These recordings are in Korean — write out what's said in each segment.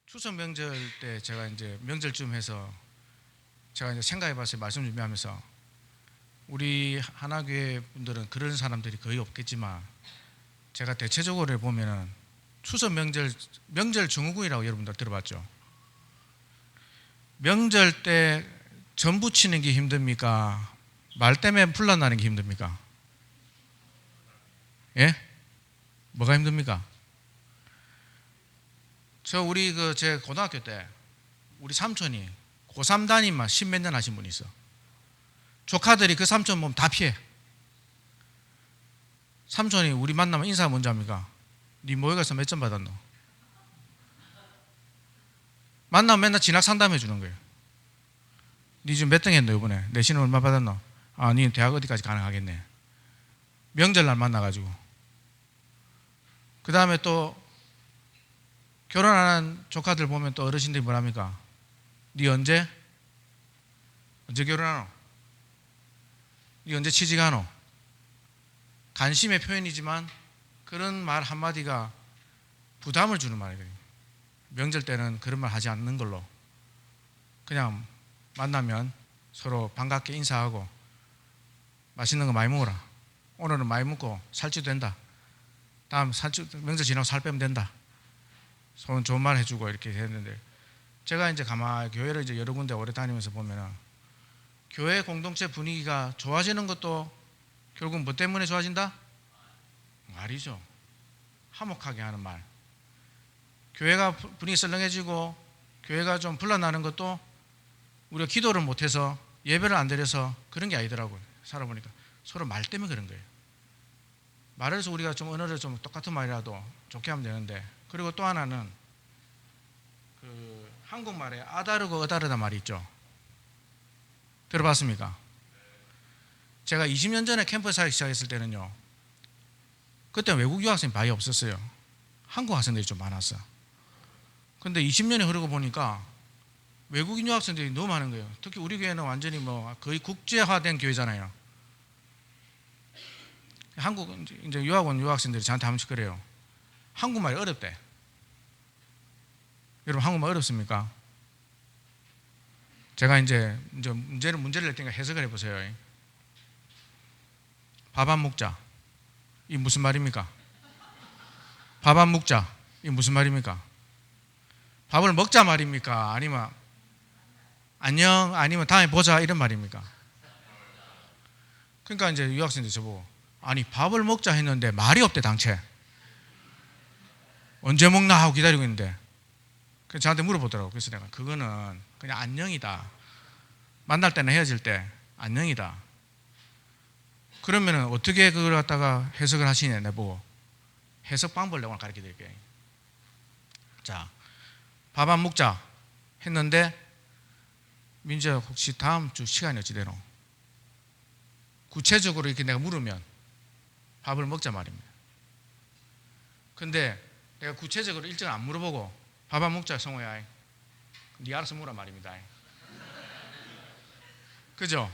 추석 명절 때 제가 이제 명절쯤 해서 제가 이제 생각해봤어요. 말씀 준비하면서 우리 하나교회 분들은 그런 사람들이 거의 없겠지만 제가 대체적으로 보면은 추석 명절 증후군이라고 여러분들 들어봤죠? 명절 때 전 부치는 게 힘듭니까? 말 때문에 풀러나는 게 힘듭니까? 예? 뭐가 힘듭니까? 우리 제 고등학교 때 우리 삼촌이 고3 담임만 10몇 년 하신 분이 있어. 조카들이 그 삼촌 보면 다 피해. 삼촌이 우리 만나면 인사 먼저 합니까? 네 모에 가서 몇 점 받았노? 만나면 맨날 진학 상담해 주는 거예요. 네 지금 몇 등 했노 이번에? 내신은 얼마 받았노? 아, 네 대학 어디까지 가능하겠네. 명절날 만나가지고. 그 다음에 또 결혼하는 조카들 보면 또 어르신들이 뭐랍니까? 네 언제 결혼하노? 네 언제 취직하노? 관심의 표현이지만 그런 말 한마디가 부담을 주는 말이거든요. 명절 때는 그런 말 하지 않는 걸로 그냥 만나면 서로 반갑게 인사하고 맛있는 거 많이 먹어라. 오늘은 많이 먹고 살찌도 된다. 다음 명절 지나고 살 빼면 된다. 서로 좋은 말 해주고 이렇게 했는데 제가 이제 가만히 교회를 이제 여러 군데 오래 다니면서 보면은 교회 공동체 분위기가 좋아지는 것도 결국 뭐 때문에 좋아진다? 말이죠. 화목하게 하는 말. 교회가 분위기 썰렁해지고 교회가 좀 불러나는 것도 우리가 기도를 못해서 예배를 안 드려서 그런 게 아니더라고요. 살아보니까 서로 말 때문에 그런 거예요. 말을 해서 우리가 좀 언어를 좀 똑같은 말이라도 좋게 하면 되는데, 그리고 또 하나는 한국말에 아다르고 어다르다 말이 있죠. 들어봤습니까? 제가 20년 전에 캠프 사역 시작했을 때는요, 그때 외국 유학생이 많이 없었어요. 한국 학생들이 좀 많았어. 근데 20년이 흐르고 보니까 외국인 유학생들이 너무 많은 거예요. 특히 우리 교회는 완전히 거의 국제화된 교회잖아요. 한국 이제 유학 온 유학생들이 저한테 한 번씩 그래요. 한국말이 어렵대. 여러분 한국말 어렵습니까? 제가 이제 문제를 낼 테니까 해석을 해보세요. 밥 안 먹자. 이 무슨 말입니까? 밥 안 먹자. 이 무슨 말입니까? 밥을 먹자 말입니까? 아니면 안녕, 아니면 다음에 보자 이런 말입니까? 그러니까 이제 유학생들이 저보고 아니 밥을 먹자 했는데 말이 없대 당최. 언제 먹나 하고 기다리고 있는데 그래서 저한테 물어보더라고. 그래서 내가 그거는 그냥 안녕이다. 만날 때나 헤어질 때 안녕이다. 그러면은 어떻게 그걸 갖다가 해석을 하시냐 내보고 해석 방법을 내가 가르쳐 드릴게요. 자, 밥 안 먹자 했는데 민지야 혹시 다음 주 시간이 어찌 되노? 구체적으로 이렇게 내가 물으면 밥을 먹자 말입니다. 근데 내가 구체적으로 일정을 안 물어보고 밥 안 먹자 성호야. 네 알아서 물어 말입니다. 그죠?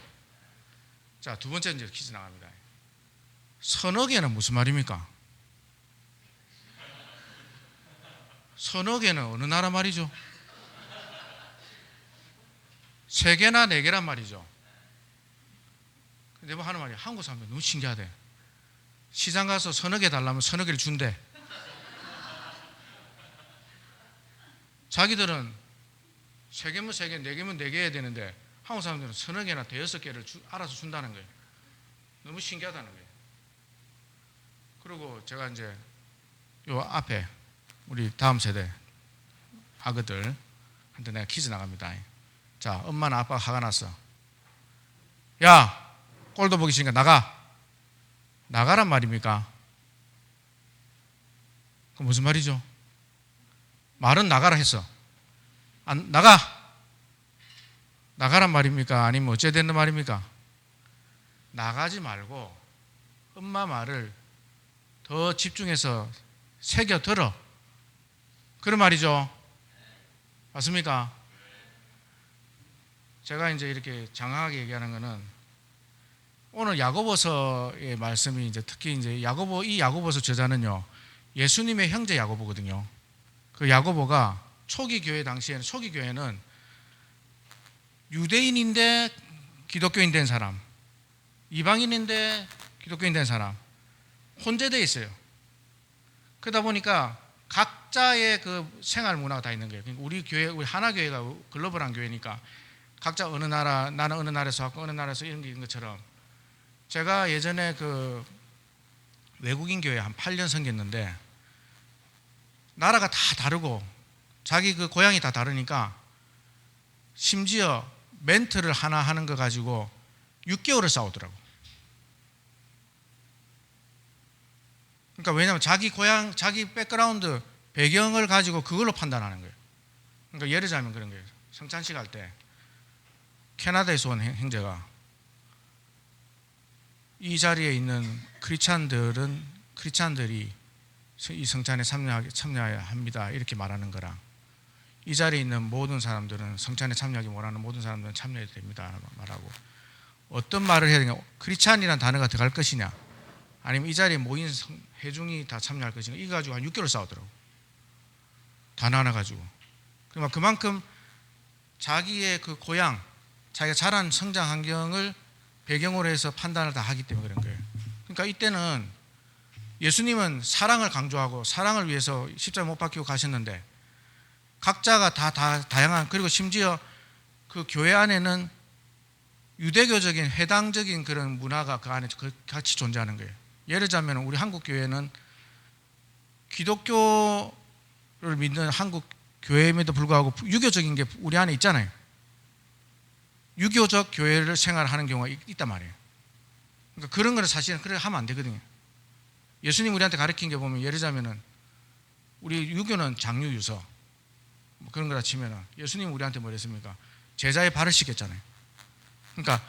자, 두 번째 이제 퀴즈 나갑니다. 서너 개는 무슨 말입니까? 서너 개는 어느 나라 말이죠? 세 개나 네 개란 말이죠. 근데 뭐 하는 말이 한국 사람들 너무 신기하대. 시장 가서 서너 개 달라면 서너 개를 준대. 자기들은 세 개면 세 개, 네 개면 네 개 해야 되는데 한국 사람들은 서너 개나 대여섯 개를 알아서 준다는 거예요. 너무 신기하다는 거예요. 그리고 제가 이제 요 앞에 우리 다음 세대 아그들한테 내가 퀴즈 나갑니다. 자, 엄마나 아빠가 화가 났어. 야, 꼴도 보기 싫으니까 나가. 나가란 말입니까? 그 무슨 말이죠? 말은 나가라 했어. 안 나가. 나가란 말입니까? 아니면 어째 되는 말입니까? 나가지 말고 엄마 말을 더 집중해서 새겨 들어. 그런 말이죠. 맞습니까? 제가 이제 이렇게 장황하게 얘기하는 거는 오늘 야고보서의 말씀이 이제 특히 이제 이 야고보서 저자는요, 예수님의 형제 야고보거든요. 그 야고보가 초기 교회 당시에는, 초기 교회는 유대인인데 기독교인 된 사람, 이방인인데 기독교인 된 사람 혼재되어 있어요. 그러다 보니까 각자의 그 생활 문화가 다 있는 거예요. 그러니까 우리 교회, 우리 하나 교회가 글로벌한 교회니까 각자 어느 나라, 나는 어느 나라에서 왔고 어느 나라에서 이런 게 있는 것처럼, 제가 예전에 그 외국인 교회 한 8년 섬겼는데 나라가 다 다르고 자기 그 고향이 다 다르니까 심지어 멘트를 하나 하는 거 가지고 6개월을 싸우더라고. 그러니까 왜냐하면 자기 고향, 자기 백그라운드, 배경을 가지고 그걸로 판단하는 거예요. 그러니까 예를 들자면 그런 거예요. 성찬식 할 때 캐나다에서 온 형제가 이 자리에 있는 크리스찬들이 이 성찬에 참여해야 합니다, 이렇게 말하는 거랑, 이 자리에 있는 모든 사람들은 성찬에 참여하기 원하는 모든 사람들은 참여해도 됩니다 말하고, 어떤 말을 해야 되냐, 크리스찬이라는 단어가 들어갈 것이냐, 아니면 이 자리에 모인 회중이 다 참여할 것이냐, 이거 가지고 한 6개월 싸우더라고. 단어 하나 가지고. 그러니까 그만큼 자기의 그 고향, 자기가 자란 성장 환경을 배경으로 해서 판단을 다 하기 때문에 그런 거예요. 그러니까 이때는 예수님은 사랑을 강조하고 사랑을 위해서 십자가에 못 박히고 가셨는데 각자가 다 다양한, 그리고 심지어 그 교회 안에는 유대교적인 회당적인 그런 문화가 그 안에 같이 존재하는 거예요. 예를 들자면 우리 한국 교회는 기독교를 믿는 한국 교회임에도 불구하고 유교적인 게 우리 안에 있잖아요. 유교적 교회를 생활하는 경우가 있단 말이에요. 그러니까 그런 거는 사실은 그렇게 하면 안 되거든요. 예수님 우리한테 가르친 게 보면, 예를 들자면은 우리 유교는 장유유서 뭐 그런 거라 치면은 예수님 우리한테 뭐 했습니까? 제자의 발을 씻겼잖아요. 그러니까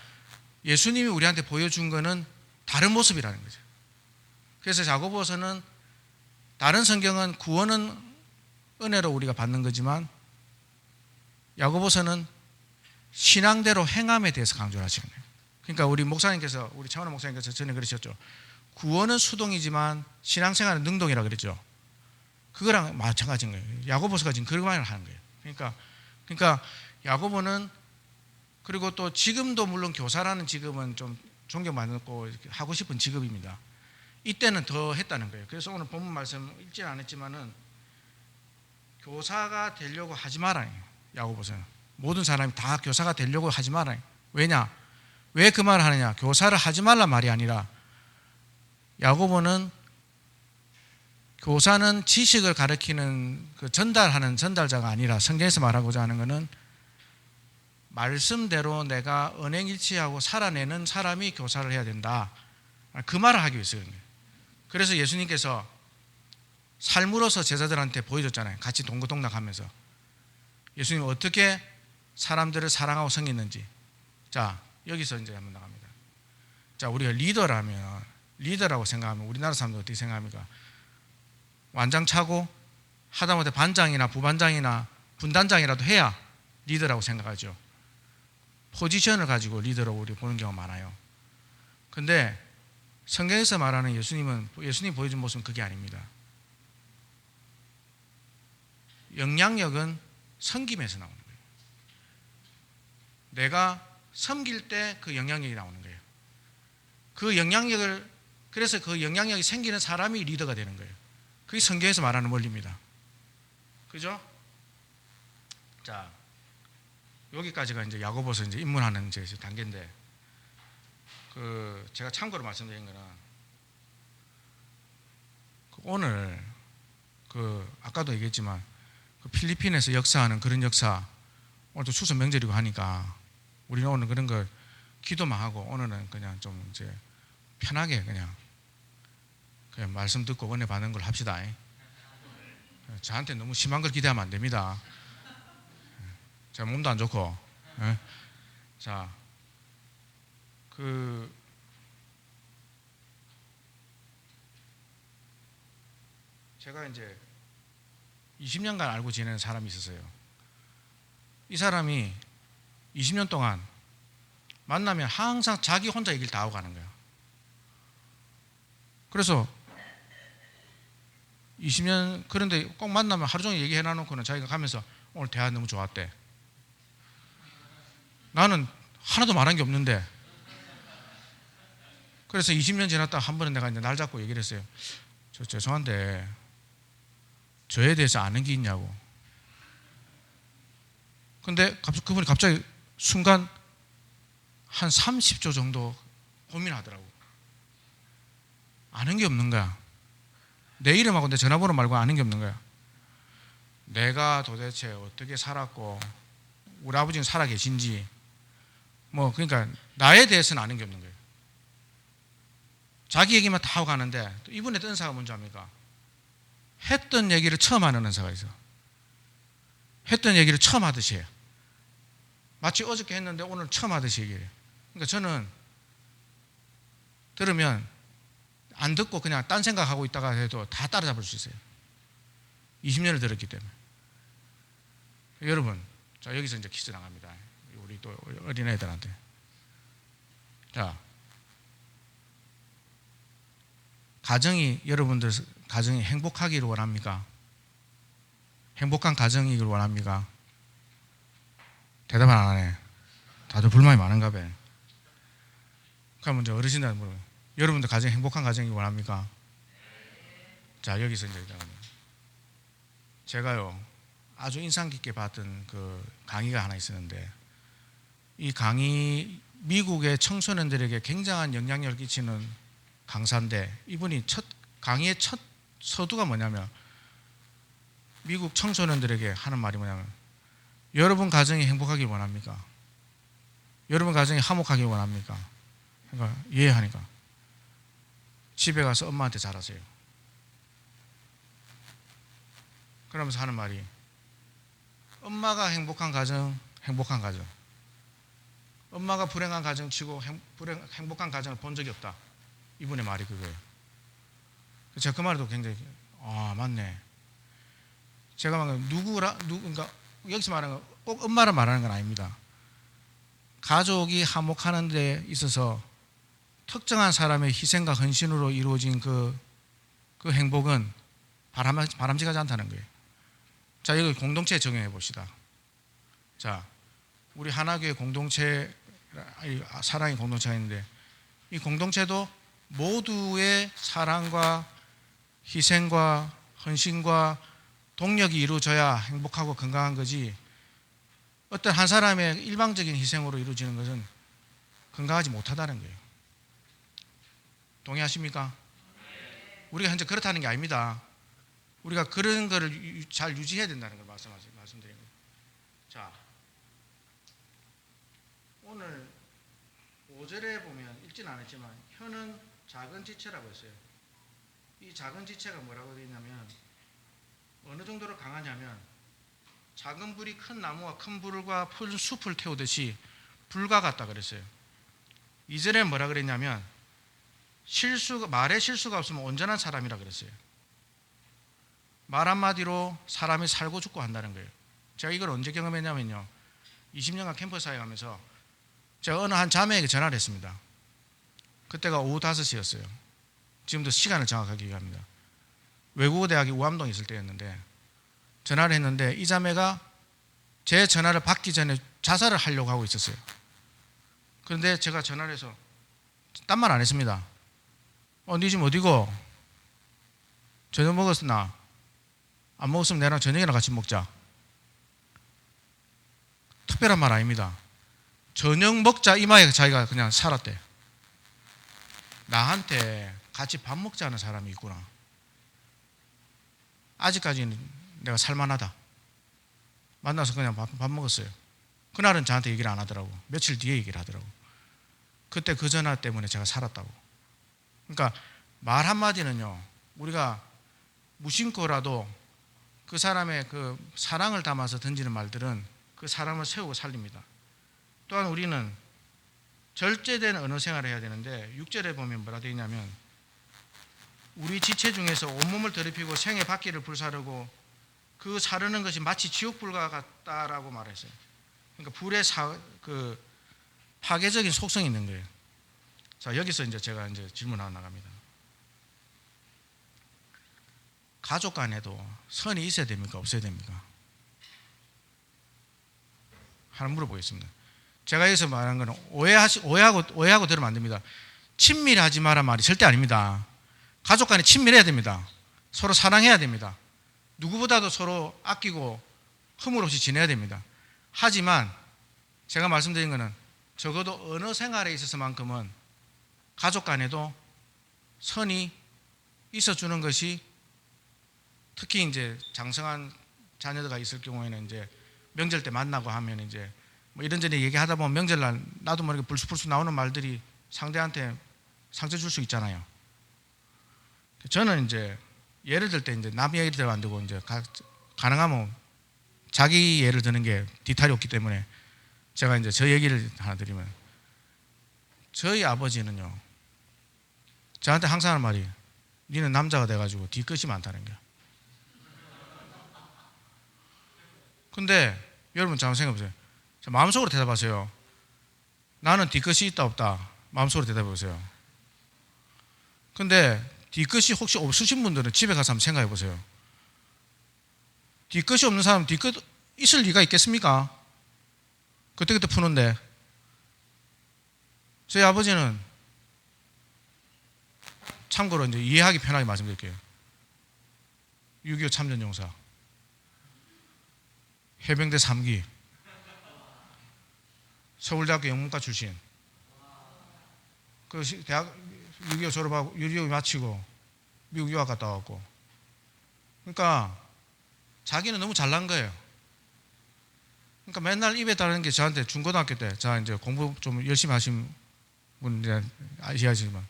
예수님이 우리한테 보여준 거는 다른 모습이라는 거죠. 그래서 야고보서는, 다른 성경은 구원은 은혜로 우리가 받는 거지만 야고보서는 신앙대로 행함에 대해서 강조를 하시는 거예요. 그러니까 우리 목사님께서, 우리 차원호 목사님께서 전에 그러셨죠. 구원은 수동이지만 신앙생활은 능동이라 그랬죠. 그거랑 마찬가지인 거예요. 야고보서가 지금 그런 말을 하는 거예요. 그러니까 야고보는, 그리고 또 지금도 물론 교사라는 직업은 좀 존경받고 하고 싶은 직업입니다. 이때는 더 했다는 거예요. 그래서 오늘 본문 말씀 읽지는 않았지만은 교사가 되려고 하지 말아요. 야고보서는 모든 사람이 다 교사가 되려고 하지 말아요. 왜냐? 왜 그 말을 하느냐? 교사를 하지 말란 말이 아니라, 야고보는 교사는 지식을 가르치는 그 전달하는 전달자가 아니라, 성경에서 말하고자 하는 것은 말씀대로 내가 언행일치하고 살아내는 사람이 교사를 해야 된다, 그 말을 하기 위해서예요. 그래서 예수님께서 삶으로서 제자들한테 보여줬잖아요. 같이 동고동락하면서 예수님이 어떻게 사람들을 사랑하고 섬겼는지. 자, 여기서 이제 한번 나갑니다. 자, 우리가 리더라고 생각하면 우리나라 사람들 어떻게 생각합니까? 완장차고 하다못해 반장이나 부반장이나 분단장이라도 해야 리더라고 생각하죠. 포지션을 가지고 리더라고 우리 보는 경우가 많아요. 근데 성경에서 말하는 예수님이 보여준 모습은 그게 아닙니다. 영향력은 섬김에서 나오는 거예요. 내가 섬길 때 그 영향력이 나오는 거예요. 그래서 그 영향력이 생기는 사람이 리더가 되는 거예요. 그게 성경에서 말하는 원리입니다. 그죠? 자, 여기까지가 이제 야고보서 이제 입문하는 이제 단계인데, 제가 참고로 말씀드린 거는, 오늘 아까도 얘기했지만 필리핀에서 역사하는 그런 역사, 오늘도 추석 명절이고 하니까 우리는 오늘 그런 걸 기도만 하고, 오늘은 그냥 좀 이제 편하게 그냥 말씀 듣고 은혜 받는 걸 합시다. 저한테 너무 심한 걸 기대하면 안 됩니다. 제가 몸도 안 좋고. 자, 제가 이제 20년간 알고 지내는 사람이 있었어요. 이 사람이 20년 동안 만나면 항상 자기 혼자 얘기를 다 하고 가는 거예요. 그래서 20년 그런데 꼭 만나면 하루 종일 얘기해 놔놓고는 자기가 가면서 오늘 대화 너무 좋았대. 나는 하나도 말한 게 없는데. 그래서 20년 지났다 한 번은 내가 이제 날 잡고 얘기를 했어요. 저 죄송한데 저에 대해서 아는 게 있냐고. 근데 그분이 갑자기 순간 한 30초 정도 고민하더라고. 아는 게 없는 거야. 내 이름하고 내 전화번호 말고 아는 게 없는 거야. 내가 도대체 어떻게 살았고 우리 아버지는 살아 계신지 뭐 그러니까 나에 대해서는 아는 게 없는 거예요. 자기 얘기만 다 하고 가는데 또 이분의 은사가 뭔지 압니까? 했던 얘기를 처음 하는 은사가 있어. 했던 얘기를 처음 하듯이 해요. 마치 어저께 했는데 오늘 처음 하듯이 얘기해요. 그러니까 저는 들으면 안 듣고 그냥 딴 생각하고 있다가 해도 다 따라잡을 수 있어요. 20년을 들었기 때문에. 여러분, 자 여기서 이제 퀴즈 나갑니다. 우리 또 어린애들한테. 자, 여러분들 가정이 행복하기를 원합니까? 행복한 가정이기를 원합니까? 대답을 안 하네. 다들 불만이 많은가 봐. 그럼 먼저 어르신들 물어요. 여러분들 가정 행복한 가정이기 원합니까? 자, 여기서 이제 제가요 아주 인상 깊게 봤던 그 강의가 하나 있었는데 이 강의 미국의 청소년들에게 굉장한 영향력을 끼치는 강사인데 이분이 강의의 첫 서두가 뭐냐면 미국 청소년들에게 하는 말이 뭐냐면 여러분 가정이 행복하길 원합니까? 여러분 가정이 화목하길 원합니까? 그러니까 예 하니까 집에 가서 엄마한테 잘하세요. 그러면서 하는 말이 엄마가 행복한 가정, 행복한 가정. 엄마가 불행한 가정 치고 행복한 가정을 본 적이 없다. 이분의 말이 그거예요. 제가 그 말도 굉장히 맞네. 제가 그러니까 여기서 말하는 건 꼭 엄마를 말하는 건 아닙니다. 가족이 화목하는 데 있어서 특정한 사람의 희생과 헌신으로 이루어진 그 행복은 바람직하지 않다는 거예요. 자, 여기 공동체 적용해 봅시다. 자, 우리 하나교회 공동체, 사랑의 공동체가 있는데 이 공동체도 모두의 사랑과 희생과 헌신과 동력이 이루어져야 행복하고 건강한 거지 어떤 한 사람의 일방적인 희생으로 이루어지는 것은 건강하지 못하다는 거예요. 동의하십니까? 우리가 현재 그렇다는 게 아닙니다. 우리가 그런 거를 잘 유지해야 된다는 걸 말씀드린 거예요. 자, 오늘 5절에 보면 읽지는 않았지만 혀는 작은 지체라고 했어요. 이 작은 지체가 뭐라고 되어 있냐면 어느 정도로 강하냐면 작은 불이 큰 나무와 큰 불과 푸른 숲을 태우듯이 불과 같다 그랬어요. 2절에 뭐라 그랬냐면 말에 실수가 없으면 온전한 사람이라 그랬어요. 말 한마디로 사람이 살고 죽고 한다는 거예요. 제가 이걸 언제 경험했냐면요. 20년간 캠퍼스 사회 가면서 제가 어느 한 자매에게 전화를 했습니다. 그때가 오후 5시였어요. 지금도 시간을 정확하게 얘기합니다. 외국어대학이 우암동에 있을 때였는데 전화를 했는데 이 자매가 제 전화를 받기 전에 자살을 하려고 하고 있었어요. 그런데 제가 전화를 해서 딴 말 안 했습니다. 네 지금 어디고? 저녁 먹었나? 안 먹었으면 내랑 저녁이나 같이 먹자. 특별한 말 아닙니다. 저녁 먹자 이마에 자기가 그냥 살았대. 나한테 같이 밥 먹자는 사람이 있구나. 아직까지는 내가 살만하다. 만나서 그냥 밥 먹었어요. 그날은 저한테 얘기를 안 하더라고. 며칠 뒤에 얘기를 하더라고. 그때 그 전화 때문에 제가 살았다고. 그러니까 말 한마디는요. 우리가 무심코라도 그 사람의 그 사랑을 담아서 던지는 말들은 그 사람을 세우고 살립니다. 또한 우리는 절제된 언어 생활을 해야 되는데 6절에 보면 뭐라 되어 있냐면 우리 지체 중에서 온몸을 더럽히고 생의 바퀴를 불사르고 그 사르는 것이 마치 지옥불과 같다라고 말했어요. 그러니까 불의 파괴적인 속성이 있는 거예요. 자, 여기서 이제 제가 질문 하나 나갑니다. 가족 간에도 선이 있어야 됩니까? 없어야 됩니까? 하나 물어보겠습니다. 제가 여기서 말하는 거는 오해하고 들으면 안 됩니다. 친밀하지 마라 말이 절대 아닙니다. 가족 간에 친밀해야 됩니다. 서로 사랑해야 됩니다. 누구보다도 서로 아끼고 허물 없이 지내야 됩니다. 하지만 제가 말씀드린 거는 적어도 언어 생활에 있어서만큼은 가족 간에도 선이 있어주는 것이, 특히 이제 장성한 자녀가 있을 경우에는 이제 명절 때 만나고 하면 이제 뭐 이런저런 얘기하다 보면 명절날 나도 모르게 불쑥불쑥 나오는 말들이 상대한테 상처 줄 수 있잖아요. 저는 이제 예를 들 때 이제 남 얘기 들면 안 되고 이제 가능하면 자기 예를 드는 게 뒤탈이 없기 때문에 제가 이제 저 얘기를 하나 드리면, 저희 아버지는요 저한테 항상 하는 말이, 니는 남자가 돼가지고 뒤끝이 많다는 거야. 근데 여러분 잘 생각해보세요. 마음속으로 대답하세요. 나는 뒤끝이 있다 없다 마음속으로 대답해보세요. 근데 뒤끝이 혹시 없으신 분들은 집에 가서 한번 생각해보세요. 뒤끝이 없는 사람 뒤끝 있을 리가 있겠습니까? 그때그때 푸는데. 저희 아버지는 참고로 이제 이해하기 편하게 말씀드릴게요. 6.25 참전용사, 해병대 3기, 서울대학교 영문과 출신, 그 대학 6.25 졸업하고 6.25 마치고 미국 유학 갔다 왔고, 그러니까 자기는 너무 잘난 거예요. 그러니까 맨날 입에 따르는 게, 저한테 중고등학교 때, 자 이제 공부 좀 열심히 하신 분들은 아시지만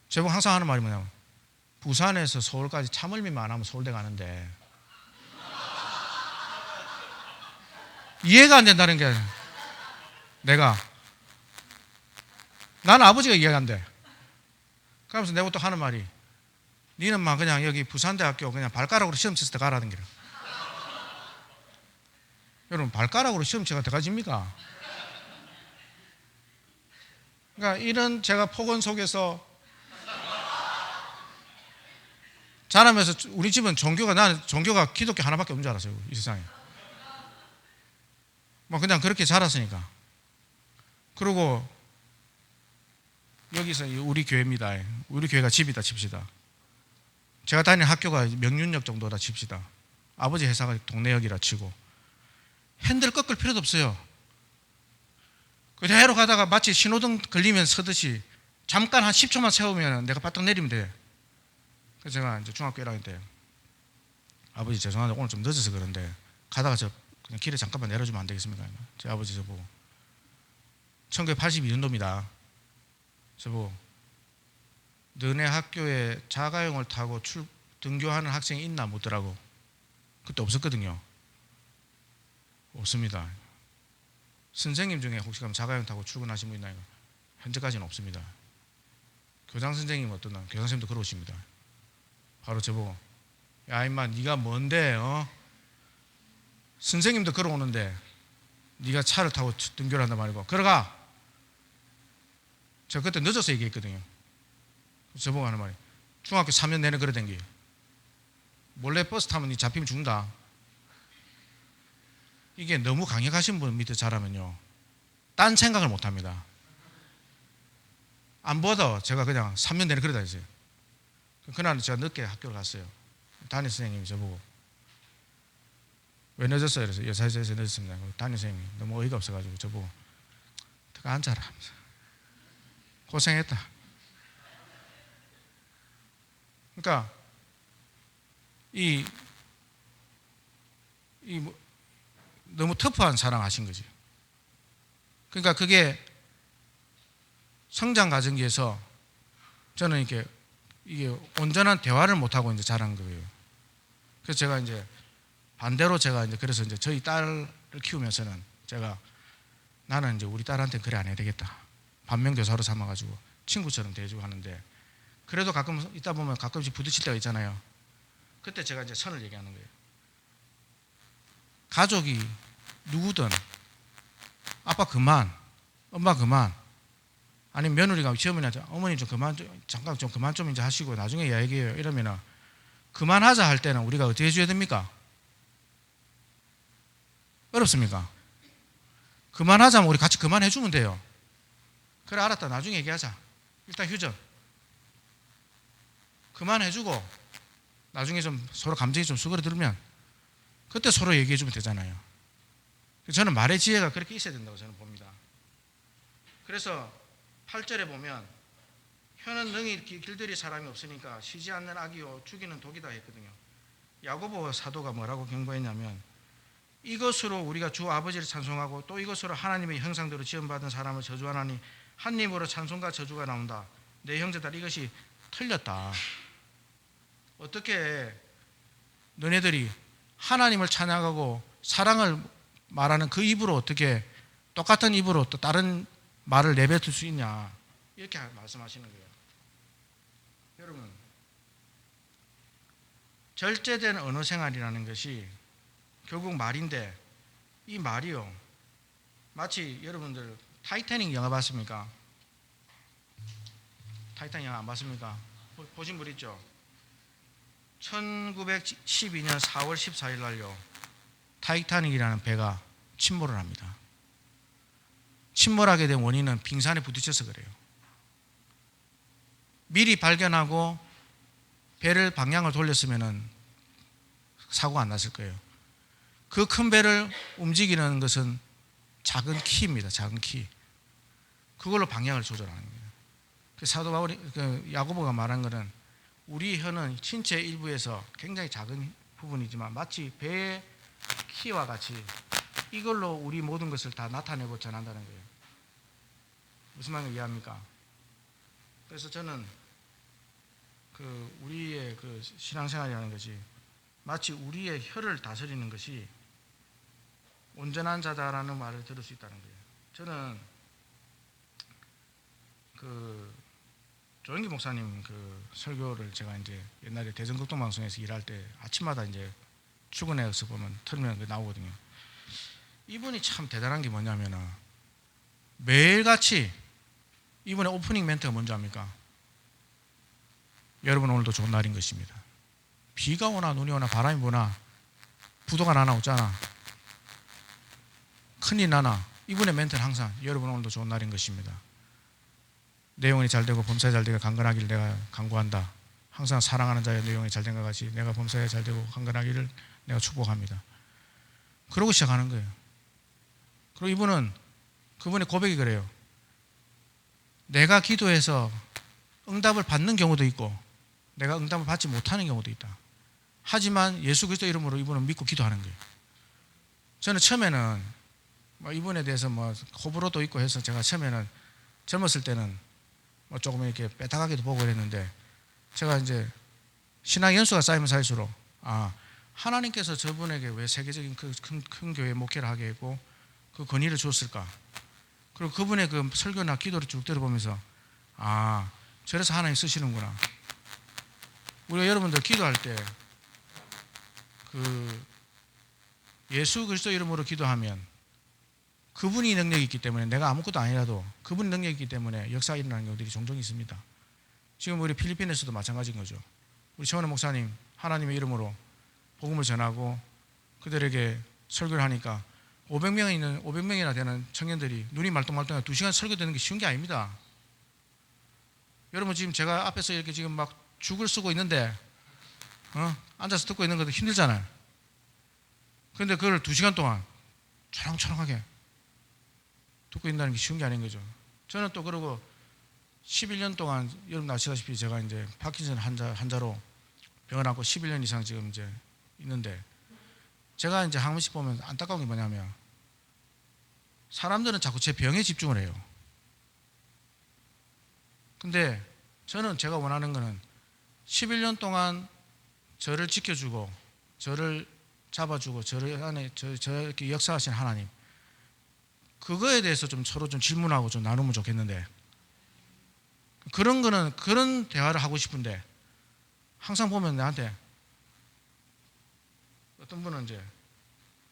제가 항상 하는 말이 뭐냐면, 부산에서 서울까지 차멀미만 안 하면 서울대 가는데 이해가 안 된다는 게, 나는 아버지가 이해가 안 돼. 그러면서 내가 또 하는 말이, 니는 막 그냥 여기 부산대학교 그냥 발가락으로 시험 쳤을 때 가라는 거라. 여러분 발가락으로 시험 치가 들어가집니까? 그러니까 이런 제가 폭언 속에서 자라면서, 우리 집은 나는 종교가 기독교 하나밖에 없는 줄 알았어요, 이 세상에. 뭐 그냥 그렇게 자랐으니까. 그리고 여기서 우리 교회입니다. 우리 교회가 집이다 칩시다. 제가 다니는 학교가 명륜역 정도다 칩시다. 아버지 회사가 동네역이라 치고, 핸들 꺾을 필요도 없어요. 그대로 가다가 마치 신호등 걸리면 서듯이 잠깐 한 10초만 세우면 내가 바짝 내리면 돼. 그래서 제가 이제 중학교 1학년 때, 아버지 죄송한데 오늘 좀 늦어서 그런데 가다가 저 그냥 길에 잠깐만 내려주면 안 되겠습니까? 제 아버지 저보고, 1982년도입니다. 저보고, 너네 학교에 자가용을 타고 등교하는 학생이 있나 묻더라고. 그때 없었거든요. 없습니다. 선생님 중에 혹시 그럼 자가용 타고 출근하신 분 있나요? 현재까지는 없습니다. 교장 선생님 어떠나? 교장 선생님도 그러십니다. 바로 저보고, 야 임마 네가 뭔데 선생님도 걸어오는데 네가 차를 타고 등교를 한단 말이고 걸어가. 제가 그때 늦어서 얘기했거든요. 저보고 하는 말이, 중학교 3년 내내 걸어 댕기, 몰래 버스 타면 네 잡히면 죽는다. 이게 너무 강력하신 분 밑에 자라면요 딴 생각을 못합니다. 안 보다 제가 그냥 3년 내내 걸어 다녔어요. 그날은 제가 늦게 학교를 갔어요. 담임 선생님이 저보고, 왜 늦었어요? 그래서 여사에서 늦었습니다. 담임 선생님이 너무 어이가 없어가지고 저보고, 앉아라 하면서, 고생했다. 그러니까 너무 터프한 사랑하신 거지. 그러니까 그게 성장 과정에서 저는 이게 온전한 대화를 못 하고 이제 자란 거예요. 그래서 제가 이제 반대로 제가 이제 그래서 이제 저희 딸을 키우면서는 나는 이제 우리 딸한테 그래 안 해야 되겠다. 반면교사로 삼아가지고 친구처럼 대해주고 하는데, 그래도 가끔 있다 보면 가끔씩 부딪힐 때가 있잖아요. 그때 제가 이제 선을 얘기하는 거예요. 가족이 누구든 아빠 그만, 엄마 그만, 아니면 며느리가 시어머니한테 어머니 좀 그만, 잠깐 좀 그만 좀 이제 하시고 나중에 얘기해요 이러면은 그만하자 할 때는 우리가 어떻게 해줘야 됩니까? 어렵습니까? 그만하자면 우리 같이 그만해주면 돼요. 그래, 알았다, 나중에 얘기하자. 일단 휴전. 그만해주고 나중에 좀 서로 감정이 좀 수그러들면 그때 서로 얘기해주면 되잖아요. 저는 말의 지혜가 그렇게 있어야 된다고 저는 봅니다. 그래서 8절에 보면 혀는 능히 길들일 사람이 없으니까 쉬지 않는 악이요 죽이는 독이다 했거든요. 야고보 사도가 뭐라고 경고했냐면 이것으로 우리가 주 아버지를 찬송하고 또 이것으로 하나님의 형상대로 지음받은 사람을 저주하나니 한 입으로 찬송과 저주가 나온다. 내 형제들 이것이 틀렸다. 어떻게 너네들이 하나님을 찬양하고 사랑을 말하는 그 입으로 어떻게 똑같은 입으로 또 다른 말을 내뱉을 수 있냐, 이렇게 말씀하시는 거예요. 여러분, 절제된 언어 생활이라는 것이 결국 말인데, 이 말이요 마치 여러분들 타이타닉 영화 봤습니까? 타이타닉 영화 안 봤습니까? 보신 분 있죠? 1912년 4월 14일 날요 타이타닉이라는 배가 침몰을 합니다. 침몰하게 된 원인은 빙산에 부딪혀서 그래요. 미리 발견하고 배를 방향을 돌렸으면 사고가 안 났을 거예요. 그 큰 배를 움직이는 것은 작은 키입니다. 작은 키. 그걸로 방향을 조절하는 거예요. 사도 바울이, 야고보가 말한 것은 우리 혀는 신체 일부에서 굉장히 작은 부분이지만 마치 배의 키와 같이 이걸로 우리 모든 것을 다 나타내고 전한다는 거예요. 무슨 말인지 이해합니까? 그래서 저는 우리의 신앙생활이라는 것이 마치 우리의 혀를 다스리는 것이 온전한 자다라는 말을 들을 수 있다는 거예요. 저는 조영기 목사님 설교를 제가 이제 옛날에 대전극동방송에서 일할 때 아침마다 이제 출근해서 보면 틀면 나오거든요. 이분이 참 대단한 게 뭐냐면은 매일같이 이분의 오프닝 멘트가 뭔지 압니까? 여러분 오늘도 좋은 날인 것입니다. 비가 오나 눈이 오나 바람이 부나 부도가 나나 없잖아, 큰일 나나, 이분의 멘트는 항상 여러분 오늘도 좋은 날인 것입니다. 내 영혼이 잘되고 범사에 잘되고 강건하기를 내가 간구한다. 항상 사랑하는 자의 내 영혼이 잘된 것 같이 내가 범사에 잘되고 강건하기를 내가 축복합니다. 그러고 시작하는 거예요. 그리고 이분은, 그분의 고백이 그래요. 내가 기도해서 응답을 받는 경우도 있고 내가 응답을 받지 못하는 경우도 있다. 하지만 예수 그리스도 이름으로 이분은 믿고 기도하는 거예요. 저는 처음에는 이분에 대해서 호불호도 있고 해서 제가 처음에는 젊었을 때는 조금 이렇게 빼딱하게도 보고 그랬는데, 제가 이제 신앙 연수가 쌓이면 쌓일수록 하나님께서 저분에게 왜 세계적인 큰 교회 목회를 하게 했고 그 권위를 줬을까? 그리고 그분의 설교나 기도를 쭉 들어보면서 저래서 하나님 쓰시는구나. 우리가 여러분들 기도할 때 예수 그리스도 이름으로 기도하면 그분이 능력이 있기 때문에, 내가 아무것도 아니라도 그분이 능력이 있기 때문에 역사가 일어나는 경우들이 종종 있습니다. 지금 우리 필리핀에서도 마찬가지인 거죠. 우리 최원호 목사님 하나님의 이름으로 복음을 전하고 그들에게 설교를 하니까 500명이나 되는 청년들이 눈이 말똥말똥해 2시간 설교되는 게 쉬운 게 아닙니다. 여러분 지금 제가 앞에서 이렇게 지금 막 죽을 쓰고 있는데 앉아서 듣고 있는 것도 힘들잖아요. 그런데 그걸 2시간 동안 초롱초롱하게 듣고 있다는 게 쉬운 게 아닌 거죠. 저는 또 그러고 11년 동안 여러분 아시다시피 제가 이제 파킨슨 환자로 병을 앓고 11년 이상 지금 이제 있는데, 제가 이제 한 번씩 보면 안타까운 게 뭐냐면 사람들은 자꾸 제 병에 집중을 해요. 근데 저는 제가 원하는 거는 11년 동안 저를 지켜주고 저를 잡아주고 저를 안에 저렇게 역사하신 하나님, 그거에 대해서 좀 서로 좀 질문하고 좀 나누면 좋겠는데, 그런 대화를 하고 싶은데 항상 보면 나한테 어떤 분은 이제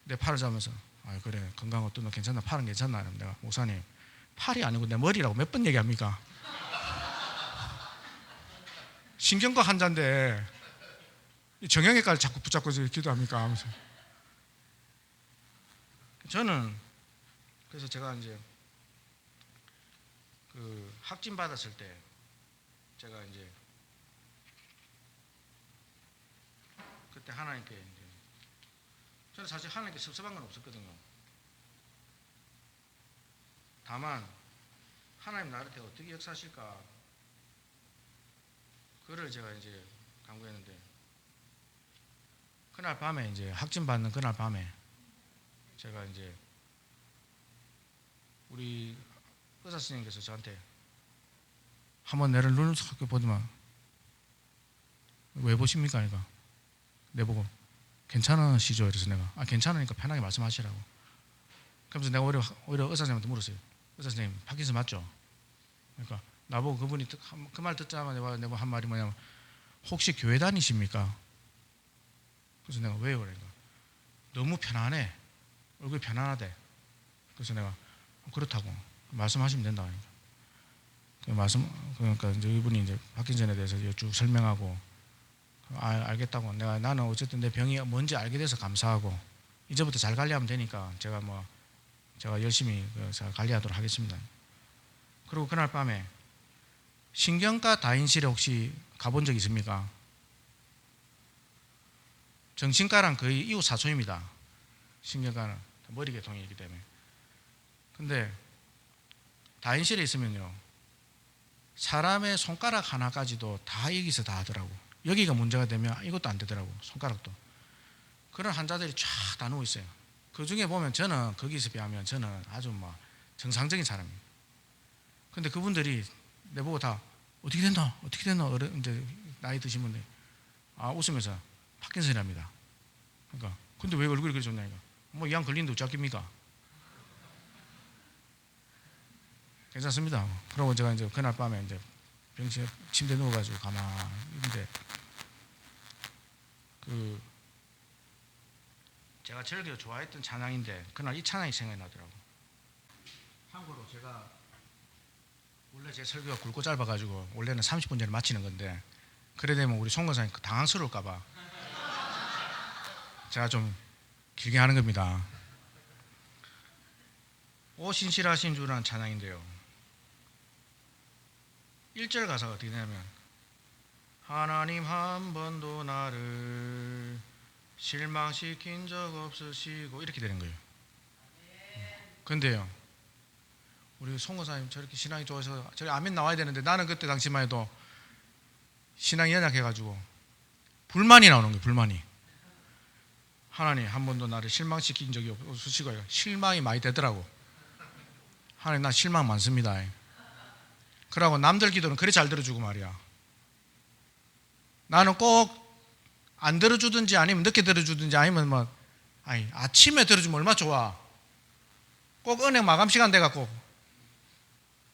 내 팔을 잡으면서 그래 건강 어떤 너 괜찮나, 팔은 괜찮나? 내가 목사님 팔이 아니고 내 머리라고 몇 번 얘기합니까? 신경과 환자인데 정형외과를 자꾸 붙잡고 기도합니까 하면서. 저는 그래서 제가 이제 그 확진 받았을 때 제가 이제 그때 하나님께 이제 저는 사실 하나님께 섭섭한 건 없었거든요. 다만 하나님 나한테 어떻게 역사하실까 그를 제가 이제 간구했는데 그날 밤에 이제 확진 받는 그날 밤에 제가 이제 우리 의사 선생님께서 저한테 한번 내를 눈을 sak 보더만 왜 보십니까? 내가 내보고 괜찮으시죠? 그래서 내가 괜찮으니까 편하게 말씀하시라고. 그러면서 내가 오히려 의사 선생님한테 물었어요. 의사 선생님 파킨슨 맞죠? 그러니까 나보고 그분이 그 말 듣자마자 내가 한 말이 뭐냐면 혹시 교회 다니십니까? 그래서 내가 왜요? 그러니까 너무 편안해. 얼굴이 편안하대. 그래서 내가 그렇다고 말씀하시면 된다. 그러니까 이제 이분이 이제 파킨슨에 대해서 쭉 설명하고 알겠다고 나는 어쨌든 내 병이 뭔지 알게 돼서 감사하고 이제부터 잘 관리하면 되니까 제가 열심히 잘 관리하도록 하겠습니다. 그리고 그날 밤에 신경과 다인실에 혹시 가본 적 있습니까? 정신과랑 거의 이웃 사촌입니다. 신경과는 머리계통이기 때문에. 근데 다인실에 있으면요 사람의 손가락 하나까지도 다 여기서 다 하더라고. 여기가 문제가 되면 이것도 안 되더라고. 손가락도. 그런 환자들이 쫙 다 누워 있어요. 그 중에 보면 저는 거기서 비하면 저는 아주 정상적인 사람이에요. 근데 그분들이 내보고 다 어떻게 됐나 이제 나이 드신 분들 웃으면서 파킨슨이랍니다. 그러니까 근데 왜 얼굴이 그리 좋냐 이 양 걸리는데 어쩌겠습니까? 괜찮습니다. 그러고 제가 이제 그날 밤에 이제 병실에 침대에 누워가지고 가만히 있는데 제가 절기로 좋아했던 찬양인데 그날 이 찬양이 생각이 나더라고. 참고로 제가 원래 제 설교가 굵고 짧아가지고 원래는 30분 전에 마치는 건데 그래 되면 우리 송 권사님 당황스러울까봐 제가 좀 길게 하는 겁니다. 오 신실하신 주라는 찬양인데요 1절 가사가 어떻게 되냐면 하나님 한 번도 나를 실망시킨 적 없으시고 이렇게 되는 거예요. 근데요 우리 송 권사님 저렇게 신앙이 좋아서 저렇게 아멘 나와야 되는데 나는 그때 당시만 해도 신앙이 연약해가지고 불만이 나오는 거예요. 불만이. 하나님 한 번도 나를 실망시킨 적이 없으시고요. 실망이 많이 되더라고. 하나님 나 실망 많습니다. 그러고 남들 기도는 그래 잘 들어주고 말이야. 나는 꼭 안 들어주든지 아니면 늦게 들어주든지 아니면 아침에 들어주면 얼마나 좋아. 꼭 은행 마감 시간 돼갖고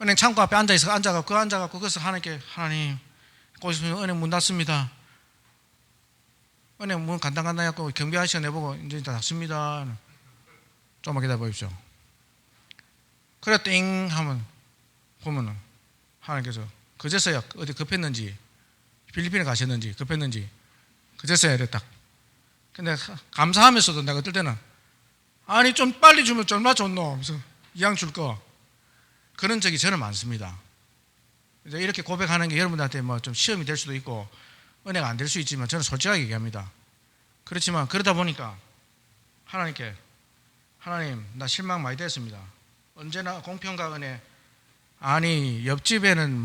은행 창고 앞에 앉아갖고 그래서 하나님께 하나님 꼭 있으면 은행 문 닫습니다. 은행 문 간단간단히 갖고 경비 아저씨가 내보고 이제 다 닫습니다. 조금만 기다려 보십시오. 그래 띵 하면 보면은 하나님께서 그제서야 어디 급했는지 필리핀에 가셨는지 급했는지 그제서야 이래 딱. 근데 감사하면서도 내가 어떨 때는 아니 좀 빨리 주면 얼마나 좋노 그래서 이왕 줄 거 그런 적이 저는 많습니다. 이렇게 고백하는 게 여러분들한테 좀 시험이 될 수도 있고 은혜가 안 될 수 있지만 저는 솔직하게 얘기합니다. 그렇지만 그러다 보니까 하나님께 하나님 나 실망 많이 됐습니다. 언제나 공평과 은혜 아니 옆집에는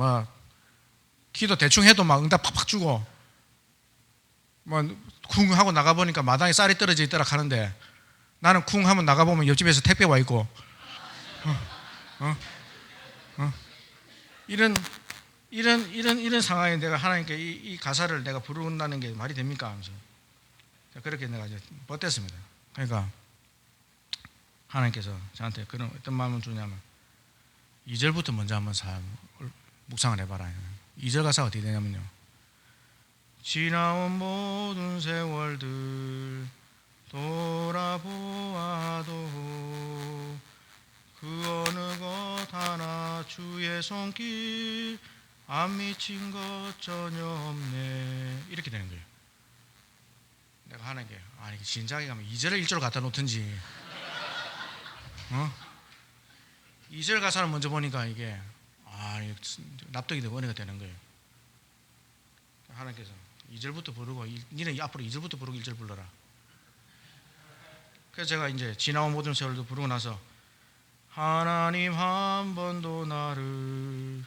기도 대충 해도 응답 팍팍 주고 쿵 하고 나가보니까 마당에 쌀이 떨어져 있더라 하는데 나는 쿵 하면 나가보면 옆집에서 택배 와 있고 이런 상황에 내가 하나님께 이 가사를 내가 부른다는 게 말이 됩니까? 하면서 그렇게 내가 이제 버텼습니다. 그러니까 하나님께서 저한테 그런 어떤 마음을 주냐면 2절부터 먼저 한번 묵상을 해봐라. 2절 가사가 어떻게 되냐면요 지나온 모든 세월들 돌아보아도 그 어느 것 하나 주의 손길 안 미친 것 전혀 없네 이렇게 되는 거예요. 하는 게 아니 진작에 가면 2절을 1절로 갖다 놓든지 2절 가사를 먼저 보니까 이게 납득이 되고 은혜가 되는 거예요. 하나님께서 2절부터 부르고 니는 앞으로 2절부터 부르고 1절 불러라. 그래서 제가 이제 지나온 모든 세월도 부르고 나서 하나님 한 번도 나를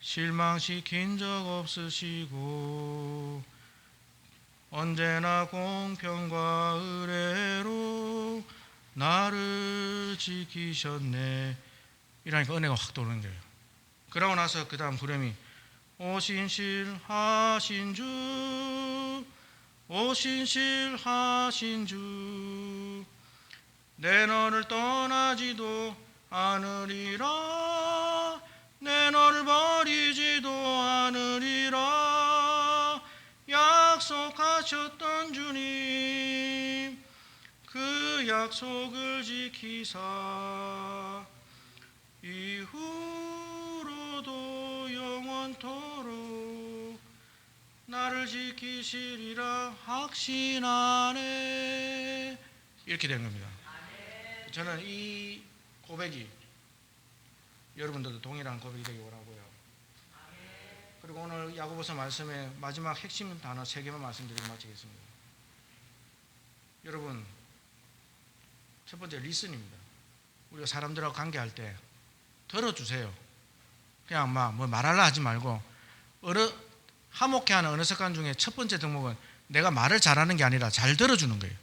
실망시킨 적 없으시고 언제나 공평과 의뢰로 나를 지키셨네. 이러니까 은혜가 확 도는 거예요. 그러고 나서 그 다음 후렴이 오신실하신 주 오신실하신 주 내 너를 떠나지도 않으리라 내 너를 버리지도 않으리라 약속하셨던 주님 그 약속을 지키사 이후로도 영원토록 나를 지키시리라 확신하네. 이렇게 된 겁니다. 저는 이 고백이 여러분들도 동일한 고백이 되기 원하고요. 그리고 오늘 야고보서 말씀의 마지막 핵심 단어 3개만 말씀드리고 마치겠습니다. 여러분, 첫 번째 리슨입니다. 우리가 사람들하고 관계할 때 들어주세요. 그냥 뭐 말하려 하지 말고 화목해하는 언어 습관 중에 첫 번째 덕목은 내가 말을 잘하는 게 아니라 잘 들어주는 거예요.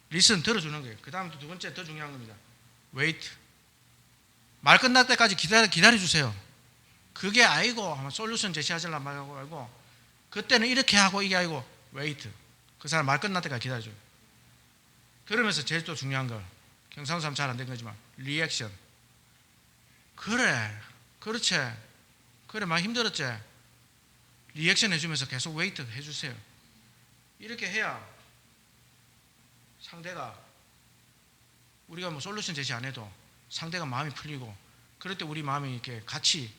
리슨 들어주는 거예요. 그 다음 두 번째 더 중요한 겁니다. 웨이트. 말 끝날 때까지 기다려주세요. 그게 아니고 아마 솔루션 제시하려고 말고 그때는 이렇게 하고 이게 아니고 웨이트. 그 사람 말 끝날 때까지 기다려줘요. 그러면서 제일 또 중요한 거 경상도 사람 잘 안 된 거지만 리액션. 그래 그렇지 그래 많이 힘들었지 리액션 해주면서 계속 웨이트 해주세요. 이렇게 해야 상대가 우리가 뭐 솔루션 제시 안 해도 상대가 마음이 풀리고 그럴 때 우리 마음이 이렇게 같이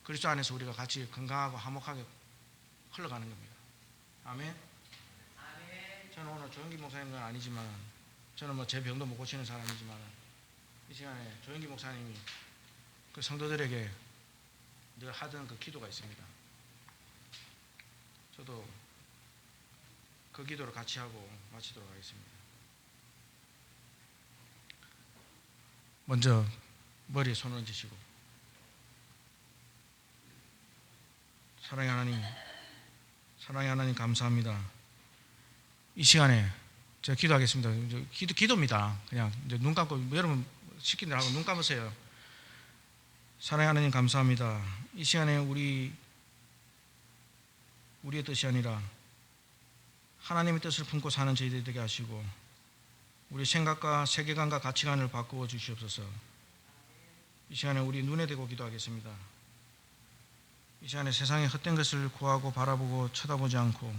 그리스도 안에서 우리가 같이 건강하고 화목하게 흘러가는 겁니다. 아멘. 저는 오늘 조영기 목사님은 아니지만 저는 뭐 제 병도 못 고치는 사람이지만 이 시간에 조영기 목사님이 그 성도들에게 늘 하던 그 기도가 있습니다. 저도 그 기도를 같이 하고 마치도록 하겠습니다. 먼저 머리에 손을 얹으시고 사랑의 하나님 감사합니다. 이 시간에 제가 기도하겠습니다. 기도입니다. 그냥 이제 눈 감고 여러분 시키는 대로 하고 눈 감으세요. 사랑의 하나님 감사합니다. 이 시간에 우리의 뜻이 아니라 하나님의 뜻을 품고 사는 저희들이 되게 하시고 우리 생각과 세계관과 가치관을 바꾸어 주시옵소서. 이 시간에 우리 눈에 대고 기도하겠습니다. 이 시간에 세상의 헛된 것을 구하고 바라보고 쳐다보지 않고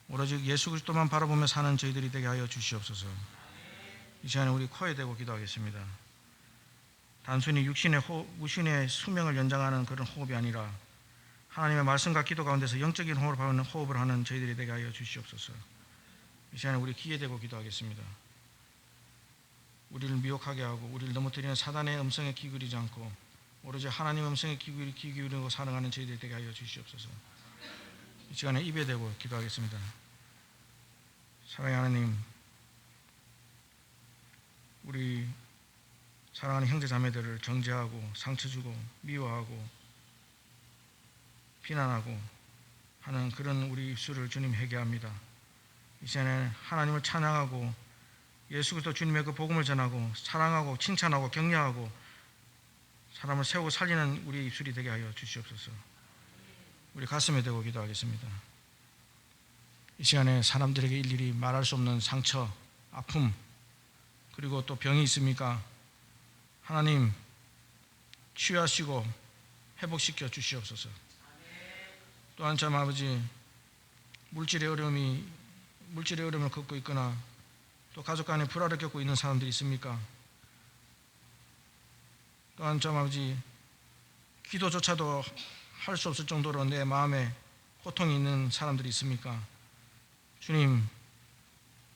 오로지 예수 그리스도만 바라보며 사는 저희들이 되게 하여 주시옵소서. 이 시간에 우리 코에 대고 기도하겠습니다. 단순히 무신의 수명을 연장하는 그런 호흡이 아니라 하나님의 말씀과 기도 가운데서 영적인 호흡을 하는 저희들이 되게 하여 주시옵소서. 이 시간에 우리 귀에 대고 기도하겠습니다. 우리를 미혹하게 하고 우리를 넘어뜨리는 사단의 음성에 귀 기울이지 않고 오로지 하나님의 음성에 귀 기울이고 사랑하는 저희들이 되게 하여 주시옵소서. 이 시간에 입에 대고 기도하겠습니다. 사랑의 하나님, 우리 사랑하는 형제 자매들을 정죄하고 상처 주고 미워하고 비난하고 하는 그런 우리 입술을 주님 회개합니다. 이 시간에 하나님을 찬양하고 예수 그리스도 주님의 그 복음을 전하고 사랑하고 칭찬하고 격려하고 사람을 세우고 살리는 우리 입술이 되게 하여 주시옵소서. 우리 가슴에 대고 기도하겠습니다. 이 시간에 사람들에게 일일이 말할 수 없는 상처, 아픔 그리고 또 병이 있습니까? 하나님 치유하시고 회복시켜 주시옵소서. 또한 참 아버지 물질의 어려움을 겪고 있거나 또 가족 간에 불화를 겪고 있는 사람들이 있습니까? 또한 참 아버지 기도조차도 할 수 없을 정도로 내 마음에 고통이 있는 사람들이 있습니까? 주님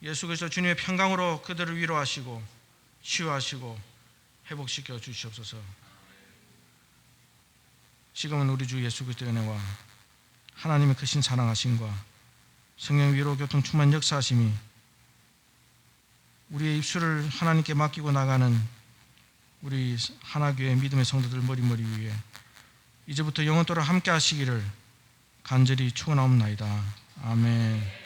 예수 그리스도 주님의 평강으로 그들을 위로하시고 치유하시고 회복시켜 주시옵소서. 지금은 우리 주 예수 그리스도의 은혜와 하나님의 크신 사랑하심과 성령 위로 교통 충만 역사하심이 우리의 입술을 하나님께 맡기고 나가는 우리 하나교회 믿음의 성도들 머리머리 위에 이제부터 영원토록 함께 하시기를 간절히 축원하옵나이다. 아멘.